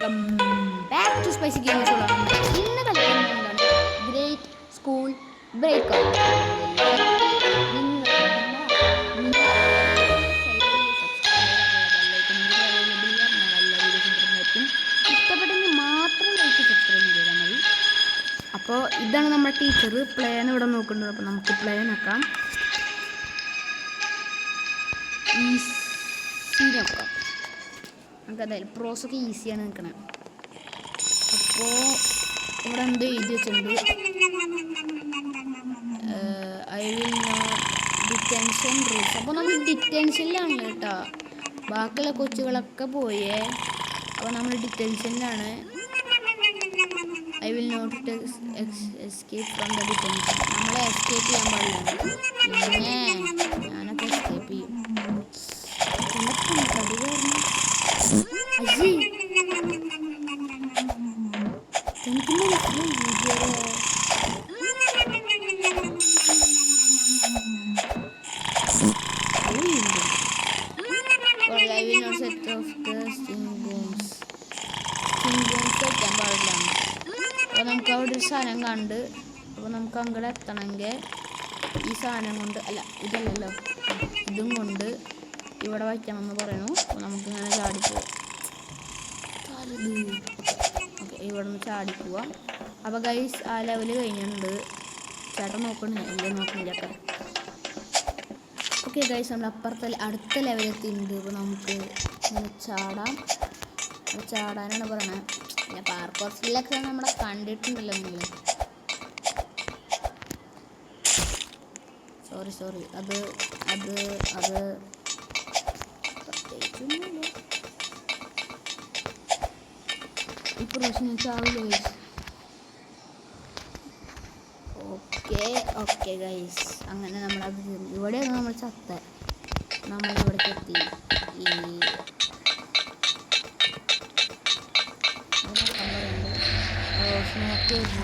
Welcome back to spicy games. ഇന്ന് കളിക്കുന്നത് great school break out. ഇഷ്ടപ്പെട്ടെങ്കിൽ മാത്രം ലൈക്ക് സബ്സ്ക്രൈബ് ചെയ്താൽ മതി. അപ്പോൾ ഇതാണ് നമ്മുടെ ടീച്ചർ. പ്ലാൻ ഇവിടെ നോക്കുന്നുണ്ട്. അപ്പോൾ നമുക്ക് പ്ലാൻ ആക്കാം. ഈസി നോക്കാം. നമുക്കതായാലും പ്രോസൊക്കെ ഈസിയാണ് നിൽക്കണേ. അപ്പോൾ ഇവിടെ എന്ത് എഴുതി വെച്ചിട്ടുണ്ട്, I will not detention rules. അപ്പോൾ നമ്മൾ ഡിറ്റൻഷനിലാണ് കേട്ടോ. ബാക്കിയുള്ള കൊച്ചുകളൊക്കെ പോയേ. അപ്പോൾ നമ്മൾ ഡിറ്റൻഷനിലാണ്. I will not escape from the detention. നമ്മളെ എസ്കേപ്പ് ചെയ്യാൻ പാടില്ല. പിന്നെ ഞാനൊക്കെ എസ്കേപ്പ് ചെയ്യും. അപ്പോൾ നമുക്ക് അവിടെ ഒരു സാധനം കണ്ട്, അപ്പോൾ നമുക്ക് അങ്ങോട്ട് എത്തണമെങ്കിൽ ഈ സാധനം കൊണ്ട് ഇതല്ലല്ലോ, ഇതും കൊണ്ട് ഇവിടെ വയ്ക്കണമെന്ന് പറയണു. അപ്പോൾ നമുക്കിങ്ങനെ ചാടിപ്പോവാം. ഓക്കെ, ഇവിടെ നിന്ന് ചാടിപ്പോവാം. അപ്പോൾ ഗൈസ് ആ ലെവല് കഴിഞ്ഞിട്ടുണ്ട്. ചേട്ടൻ നോക്കണില്ല, എല്ലാം നോക്കണില്ല. ഓക്കെ ഗൈസ്, നമ്മൾ അടുത്ത ലെവലെത്തിയിട്ടുണ്ട്. ഇപ്പോൾ നമുക്ക് ഇങ്ങനെ ചാടാനാണ് പറയണത്. പിന്നെ പാർക്കോർ സ്കില്ലൊക്കെ നമ്മളെ കണ്ടിട്ടുണ്ടല്ലോ നിങ്ങൾ. സോറി അത് പ്രത്യേകിച്ചൊന്നുമില്ല. ഈ പ്രാവശ്യം ഞാൻ ചാവില്ല. ഓക്കെ ഗൈസ്, അങ്ങനെ നമ്മളത് ഇവിടെയാണ് നമ്മൾ ചത്ത. നമ്മളിവിടേക്ക് എത്തി. ഈ സ്മോക്ക് വരില്ല.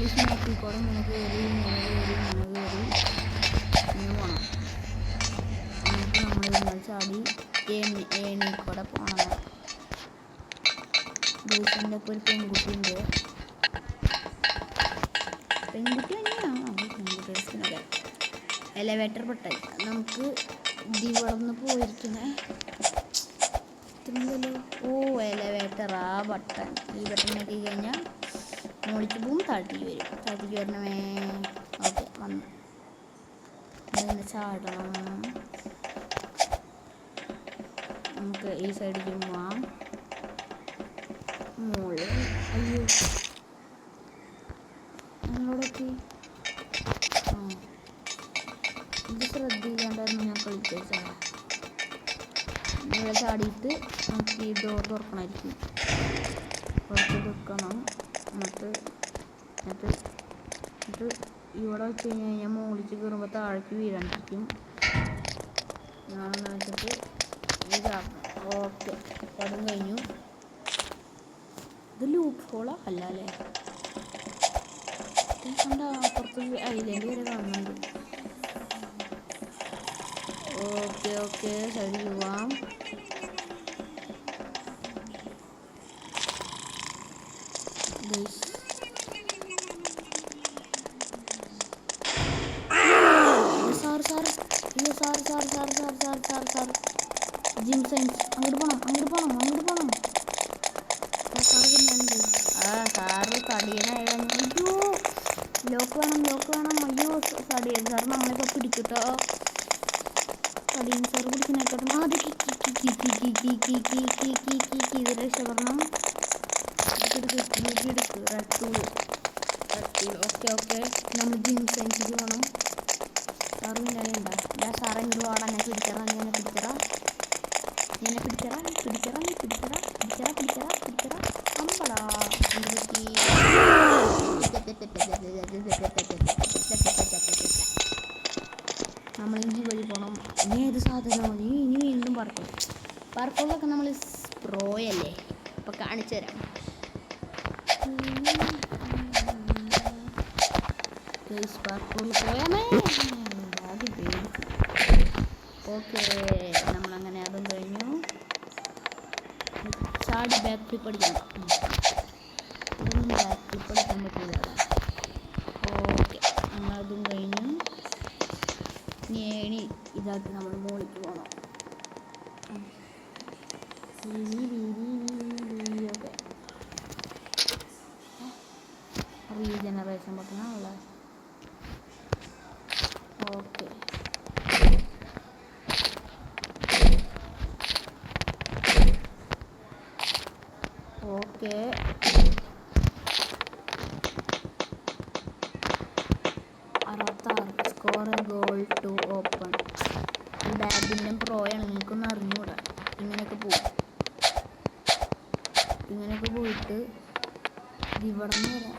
ഈ സ്മോക്കിൽ കൂടെ ഇങ്ങനെ കയറി പോകണം. എന്നിട്ട് നമ്മളിങ്ങനെ ചാടി ഏണി കൂടെ പോകണം. ഗൈസിൻ്റെ ഒക്കെ ഒരു പെൺകുട്ടിയുണ്ട്. പെൺകുട്ടി തന്നെയാണോ? പെൺകുട്ടിയുടെ എലവേറ്റർ പൊട്ടായി. നമുക്ക് ഇതിവിടന്ന് പോയിരിക്കണേ. എലവേറ്റർ ആ ബട്ടൺ, ഈ ബട്ടൺ നോക്കി കഴിഞ്ഞാൽ മോളിക്ക് പോവും, താഴ്ത്തിക്ക് വരണമേ. ഓക്കെ, വന്നു. അതിന് ചാടണം. നമുക്ക് ഈ സൈഡിലേക്ക് പോവാം. മോള് അയ്യോ ഞങ്ങളോടൊക്കെ ഇത് ശ്രദ്ധിക്കാണ്ടായിരുന്നു ഞാൻ കളിച്ച. ഇവിടെ ചാടിയിട്ട് നമുക്ക് ഈ ഡോർ തുറക്കണമായിരിക്കും. കുറച്ച് തുറക്കണം. എന്നിട്ട് ഇവിടെ വെച്ച് കഴിഞ്ഞാൽ മുകളിലേക്ക് കയറുമ്പോൾ താഴേക്ക് വീഴാണ്ടിരിക്കും. ഞാനെന്ന് വെച്ചിട്ട് ഇതാക്കണം. ഓക്കെ, അതും കഴിഞ്ഞു. ഇത് ലൂപ്പ് ഹോളോ അല്ല അല്ലേ? കണ്ട അപ്പുറത്ത് ഐലൻഡ് വരെ കാണുന്നുണ്ട്. ഓക്കെ സൈഡിൽ പോവാം. സാർ ജിം സയൻസ് അങ്ങോട്ട് പോണം. സാറ് തടിയനായിരുന്നു. അയ്യോ ലോക്ക് വേണം. അയ്യോ തടിയൻ സാർ നമ്മളിപ്പോൾ പിടിക്കട്ടോ. തടിയൻ സാറ് പിടിക്കാനായിക്കോട്ടെ. ഇത് രക്ഷപ്പെടണം. ഓക്കെ നമ്മൾ ജിം സയൻസിലേക്ക് പോകണം. സാറ് പിന്നാലെ ഉണ്ടോ? സാറെ ഇങ്ങോട്ട് വാടാ. ഞാൻ പിടിച്ചറ അമ്പടാ. നമ്മൾ ഇഞ്ചി വഴി പോകണം. ഇനി ഏത് സാധനമാണ് ഇനി വീണ്ടും പാർക്കോളൊക്കെ നമ്മൾ പ്രോയല്ലേ. അപ്പോൾ കാണിച്ചു തരാം. പാർക്കോളിൽ പോയാമേ. ഓക്കെ, നമ്മളങ്ങനെ അതും കഴിഞ്ഞു. ചാടി ബാക്ക് ഫ്ലിപ്പ് അടിക്കണം. ഇതൊന്നും ബാക്ക് ഫ്ലിപ്പ് അടിക്കാൻ പറ്റില്ല. ഓക്കെ, നമ്മളതും കഴിഞ്ഞു. ഇനി ഇതാക്കി നമ്മൾ മുകളിലേക്ക് പോകണം. ഓക്കെ, റീജനറേഷൻ ബട്ടണാണല്ലേ. Okay, okay. Score a goal to open. Badminton പ്രോയാണ്, നിങ്ങൾക്കൊന്നും അറിഞ്ഞൂടാ. ഇങ്ങനെയൊക്കെ പോയിട്ട് ഇവിടെ നിന്ന് വരാം.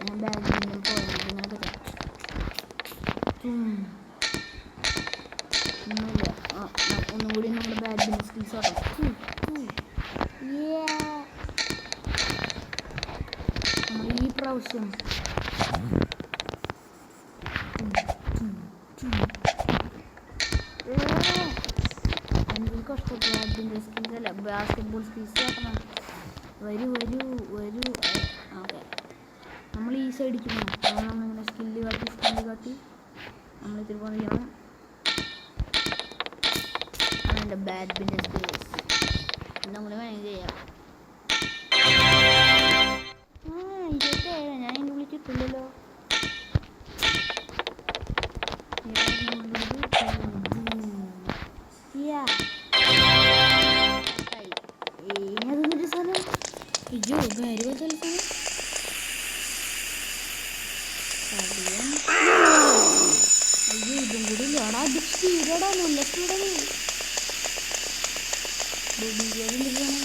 ഞാൻ ബാഡ്മിൻ്റൺ പ്രോയാണ്, ഇങ്ങനെയൊക്കെ ഒന്നുമില്ല. ഒന്നും കൂടി നമ്മുടെ ബാഡ്മിൻ്റൺ സ്കിൽസ് ആട്ടോ. നമ്മൾ ഈ പ്രാവശ്യം എനിക്ക് ഇഷ്ടപ്പെട്ടു ബാഡ്മിൻ്റൺ സ്കിൽസ് അല്ല, ബാസ്കറ്റ്ബോൾ സ്കിൽസ് ആക്കണം. വരൂ. ഓക്കെ, നമ്മൾ ഈ സൈഡിലേക്ക് പോകണം. അപ്പോൾ നമ്മളിങ്ങനെ സ്കില്ല് കാട്ടി നമ്മളിതിൽ ചെയ്യണം. അതെൻ്റെ ബാഡ്മിൻ്റൺ സ്കിൽസ് നമ്മൾ വേണമെങ്കിൽ ചെയ്യാം. 27 ഞാൻ ഇതിൻ്റെ വിളിച്ചിട്ടില്ലല്ലോ. അതൊന്നൊരു സാധനം. അയ്യോ, ഭാര്യ പോലത്തെ സാധനം. അയ്യോ, ഇതും കൂടി ഇല്ലാടാ. ഇത് സ്പീഡാടാ, നല്ല സ്പീഡാണ്.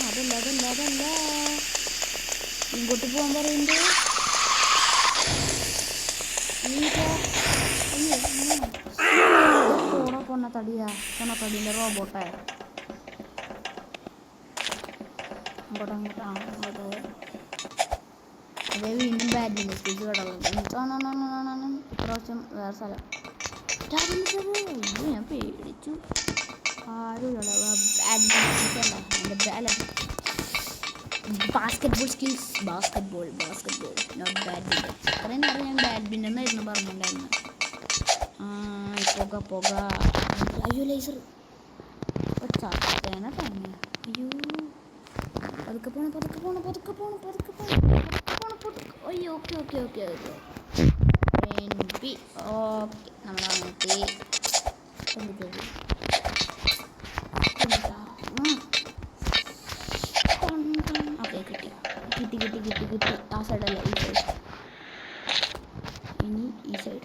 അതല്ല ഇങ്ങോട്ട് പോകാൻ പറയുന്നത്. പൊണ്ണത്തടീൻ്റെ റോബോട്ടേ. അങ്ങോട്ട് അതേ വീണ്ടും ബാഡ്മിൻ്റൺ സ്കിൽസ് കിടന്നു. ഇപ്രാവശ്യം വേറെ സ്ഥലം. ഞാൻ പേടിച്ചു. ആരുമില്ല. Basketball skills. Basketball not badminton. അത്രയും നേരം ഞാൻ ബാഡ്മിൻ്റൺ എന്നായിരുന്നു പറഞ്ഞിട്ടുണ്ടായിരുന്നു. പുക. അയ്യോ, ലേസർ. ചത്തേനെ തന്നെ. അയ്യോ, പതുക്കെ പോണം. അയ്യോ, ഓക്കെ. നമ്മളങ്ങോട്ട് കിട്ടി. ആ സൈഡല്ല, ഈ സൈഡ്. ഇനി ഈ സൈഡ്.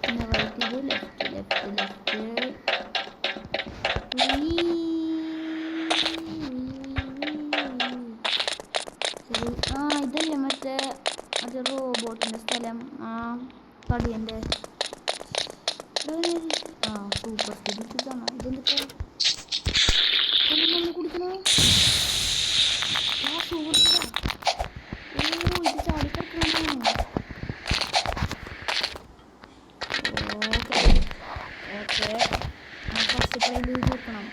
പിന്നെ റൈറ്റ് ചെയ്തു. ലെഫ്റ്റ്. ഇതല്ലേ മറ്റേ അത് റോബോട്ടിൻ്റെ സ്ഥലം. തടിയൻ്റെ സൂപ്പർ സ്പീഡിലാണ്. ഇതെന്തൊക്കെ കുടിക്കണോ? ഇത് ചാടിക്കണം. ഓക്കെ, ഫസ്റ്റ് ട്രൈ തീർക്കണം.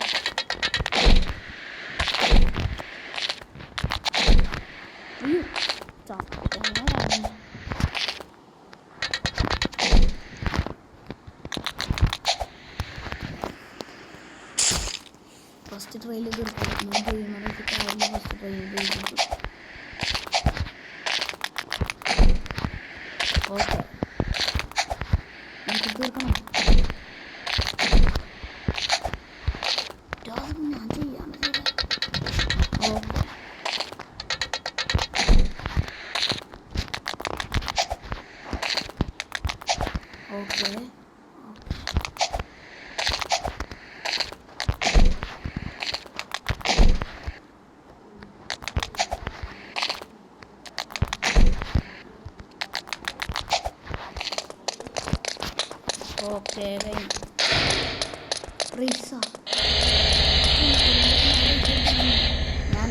ഫസ്റ്റ് ട്രയൽ തീർക്കണം. ഫസ്റ്റ് ട്രയൽ തീർക്കും. ഓക്കെ, എനിക്ക് തീർക്കണം. ഞാൻ ചെയ്യാം. ഓക്കെ. റീസ ഞാൻ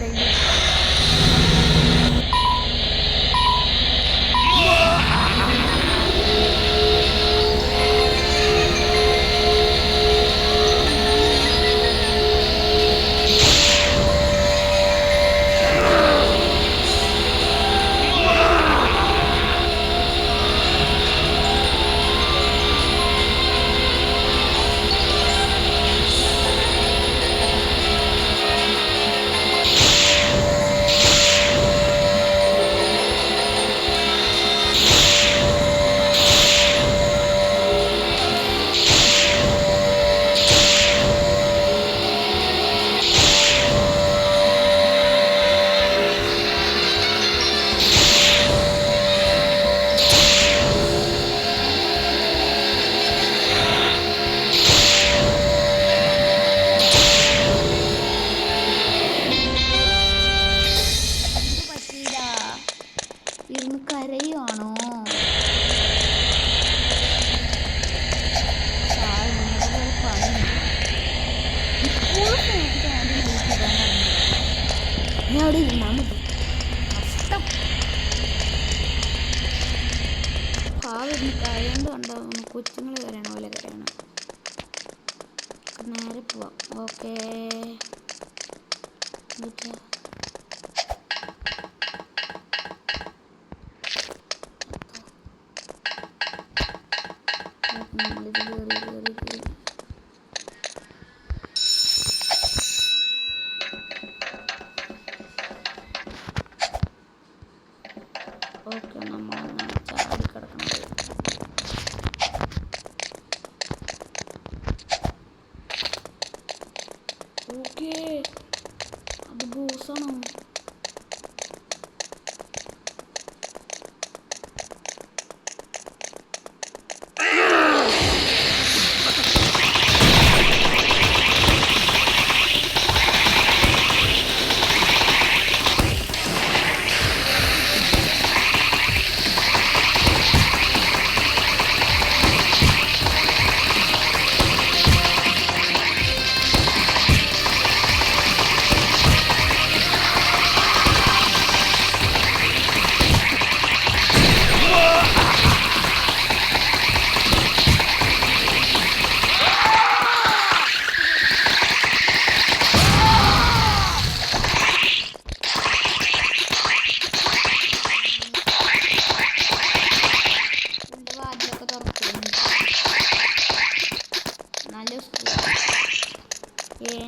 വരുന്ന കരണ്ടുണ്ടാവുന്നു. കൊച്ചുങ്ങൾ കരയണ പോലെ കരയണം. നേരെ പോവാം. ഓക്കേ നമ്മളിത് കയറി ഓക്കെ നമ്മളൊന്ന് ചാടി കിടക്കണത്. ഓക്കേ അത് ബോസാണോ?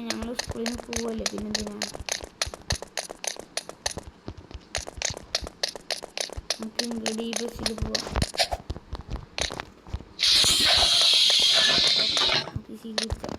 ഞങ്ങൾ സ്കൂളിൽ നിന്ന് പോവല്ലേ, പിന്നെന്തിനാ? നമുക്ക് ഇങ്ങോട്ട് ഈ ബസ്സിൽ പോവാം. നമുക്ക് സ്വീകരിക്കാം.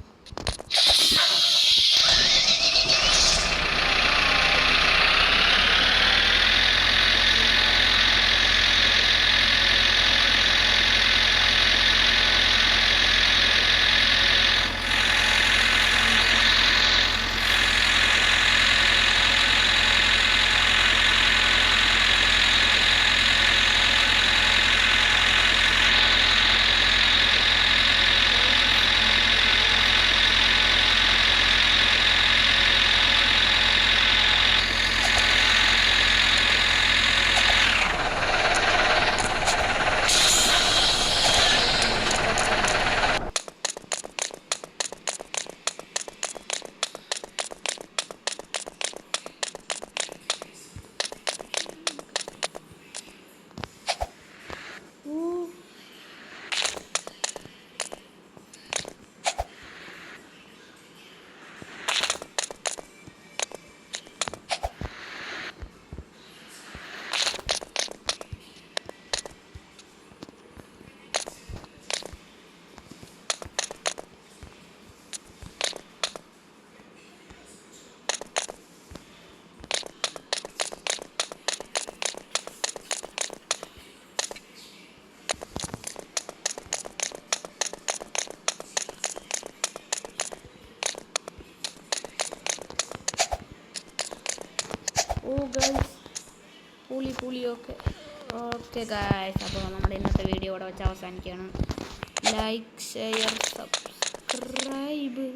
പുളി ഓക്കെ ഗായ്സ്, അപ്പോൾ നമ്മുടെ ഇന്നത്തെ വീഡിയോ ഇവിടെ വെച്ച് അവസാനിക്കുകയാണ്. Like, share, subscribe,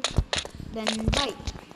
then bye.